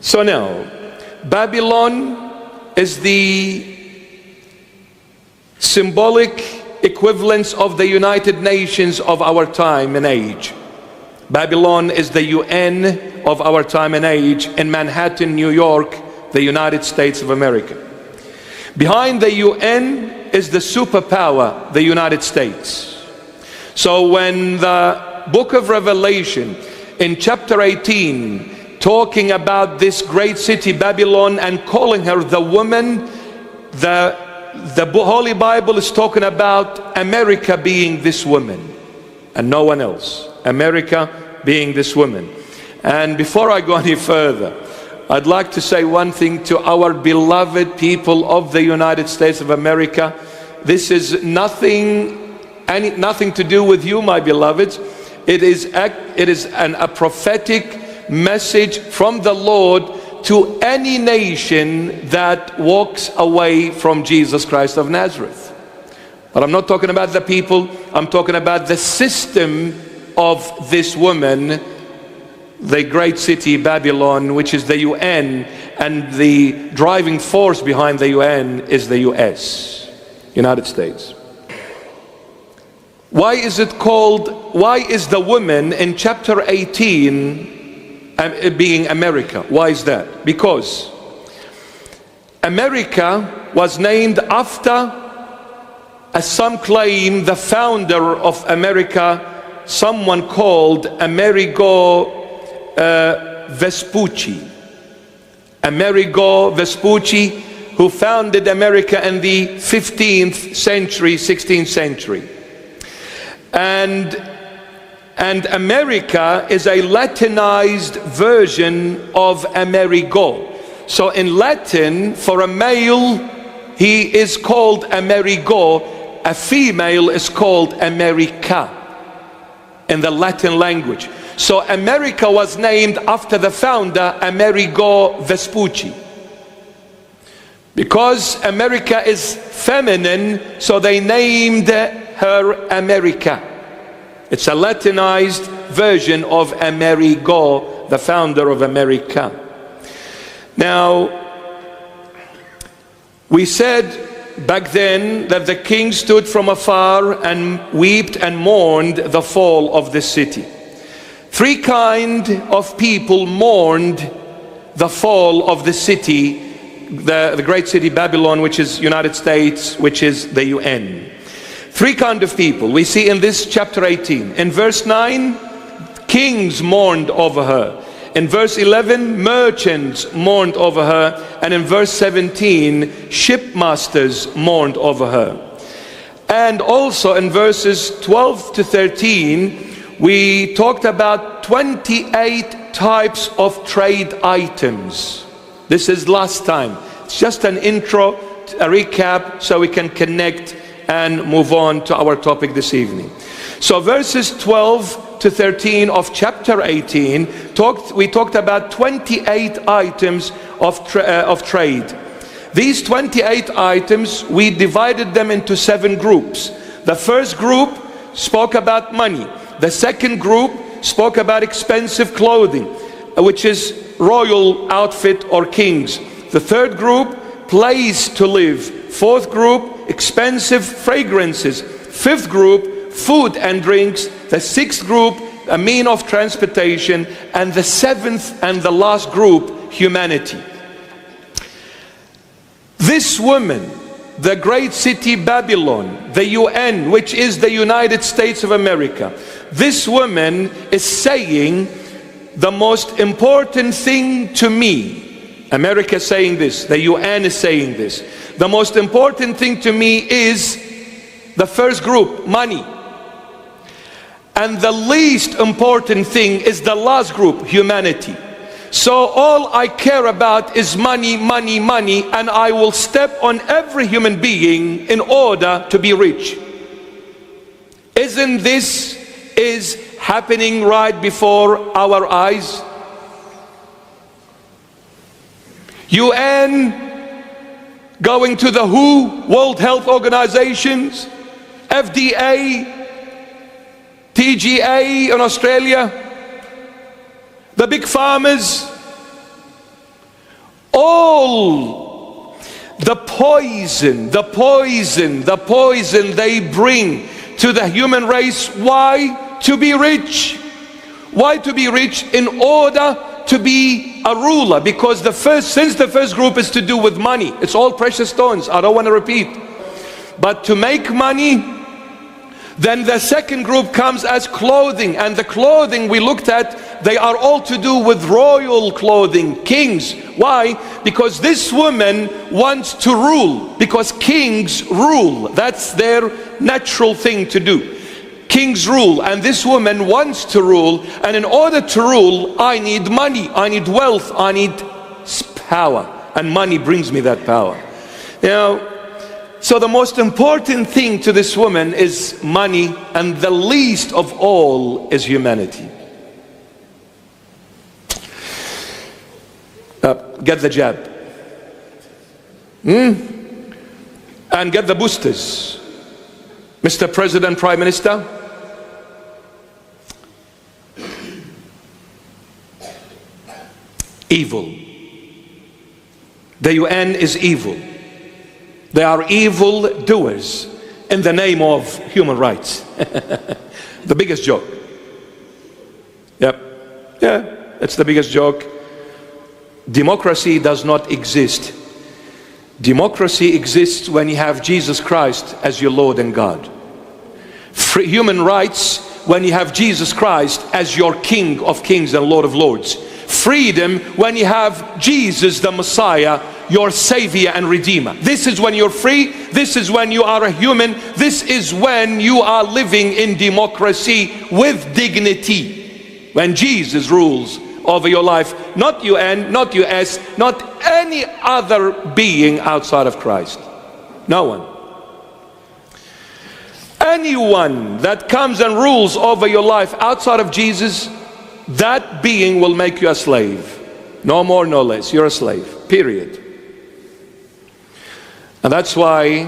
So now, Babylon is the symbolic equivalence of the United Nations of our time and age. Babylon is the UN of our time and age in Manhattan, New York, the United States of America. Behind the UN is the superpower, the United States. So when the book of Revelation in chapter 18 talking about this great city Babylon and calling her the woman, the Holy Bible is talking about America being this woman and no one else. America being this woman. And before I go any further, I'd like to say one thing to our beloved people of the United States of America. This is nothing to do with you, my beloveds. It is a prophetic message from the Lord to any nation that walks away from Jesus Christ of Nazareth. But I'm not talking about the people, I'm talking about the system of this woman, the great city Babylon, which is the UN, and the driving force behind the UN is the US, United States. Why is the woman in chapter 18 being America? Why is that? Because America was named after, as some claim, the founder of America, someone called Amerigo Vespucci. Amerigo Vespucci, who founded America in the 15th century, 16th century. And America is a Latinized version of Amerigo. So in Latin, for a male, he is called Amerigo. A female is called America in the Latin language. So America was named after the founder, Amerigo Vespucci. Because America is feminine, so they named her America. It's a Latinized version of Amerigo, the founder of America. Now, we said back then that the king stood from afar and wept and mourned the fall of the city. Three kind of people mourned the fall of the city, the great city Babylon, which is United States, which is the UN. Three kind of people we see in this chapter 18. In verse 9, kings mourned over her. In verse 11, merchants mourned over her. And in verse 17, shipmasters mourned over her. And also in verses 12 to 13, we talked about 28 types of trade items. This is last time. It's just an intro, a recap, so we can connect and move on to our topic this evening. So verses 12 to 13 of chapter 18, we talked about 28 items of trade. These 28 items, we divided them into 7 groups. The first group spoke about money. The second group spoke about expensive clothing, which is royal outfit or kings. The third group, place to live. Fourth group, expensive fragrances. Fifth group, food and drinks. The sixth group, a mean of transportation. And the seventh and the last group, humanity. This woman, the great city Babylon, the UN, which is the United States of America, this woman is saying the most important thing to me. America is saying this, the UN is saying this. The most important thing to me is the first group, money. And the least important thing is the last group, humanity. So all I care about is money, money, money, and I will step on every human being in order to be rich. Isn't this happening right before our eyes? UN going to the WHO, World Health Organizations, FDA, TGA in Australia, the big farmers, all the poison they bring to the human race. Why? To be rich. Why to be rich? In order to be a ruler. Because since the first group is to do with money, it's all precious stones, I don't want to repeat. But to make money, then the second group comes as clothing. And the clothing we looked at, they are all to do with royal clothing, kings. Why? Because this woman wants to rule. Because kings rule. That's their natural thing to do. Kings rule, and this woman wants to rule. And in order to rule, I need money, I need wealth, I need power. And money brings me that power. So the most important thing to this woman is money, and the least of all is humanity. Get the jab. And get the boosters. Mr. President, Prime Minister, evil. The UN is evil. They are evil doers in the name of human rights. The biggest joke. Yep. Yeah, it's the biggest joke. Democracy does not exist. Democracy exists when you have Jesus Christ as your Lord and God. Human rights when you have Jesus Christ as your King of Kings and Lord of Lords. Freedom when you have Jesus the Messiah, your Savior and Redeemer. This is when you're free. This is when you are a human. This is when you are living in democracy with dignity. When Jesus rules over your life, not UN, not US, not any other being outside of Christ. No one. Anyone that comes and rules over your life outside of Jesus, that being will make you a slave. No more, no less. You're a slave, period. And that's why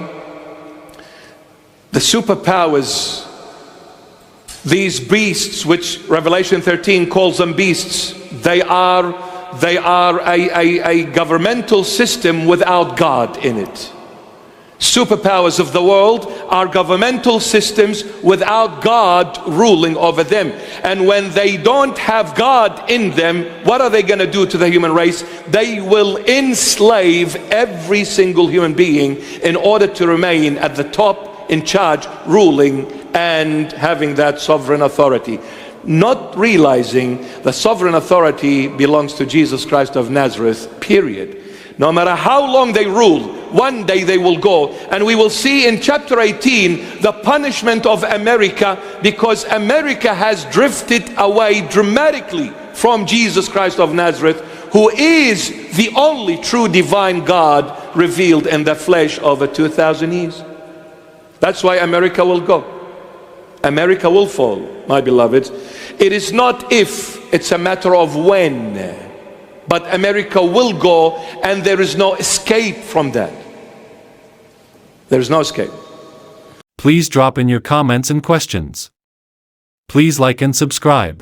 the superpowers, these beasts, which Revelation 13 calls them beasts, they are a governmental system without God in it. Superpowers of the world are governmental systems without God ruling over them. And when they don't have God in them, what are they going to do to the human race? They will enslave every single human being in order to remain at the top, in charge, ruling and having that sovereign authority. Not realizing the sovereign authority belongs to Jesus Christ of Nazareth, period. No matter how long they rule, one day they will go. And we will see in chapter 18 the punishment of America, because America has drifted away dramatically from Jesus Christ of Nazareth, who is the only true divine God revealed in the flesh over 2,000 years. That's why America will go. America will fall, my beloved. It is not if, it's a matter of when. But America will go, and there is no escape from that. There is no escape. Please drop in your comments and questions. Please like and subscribe.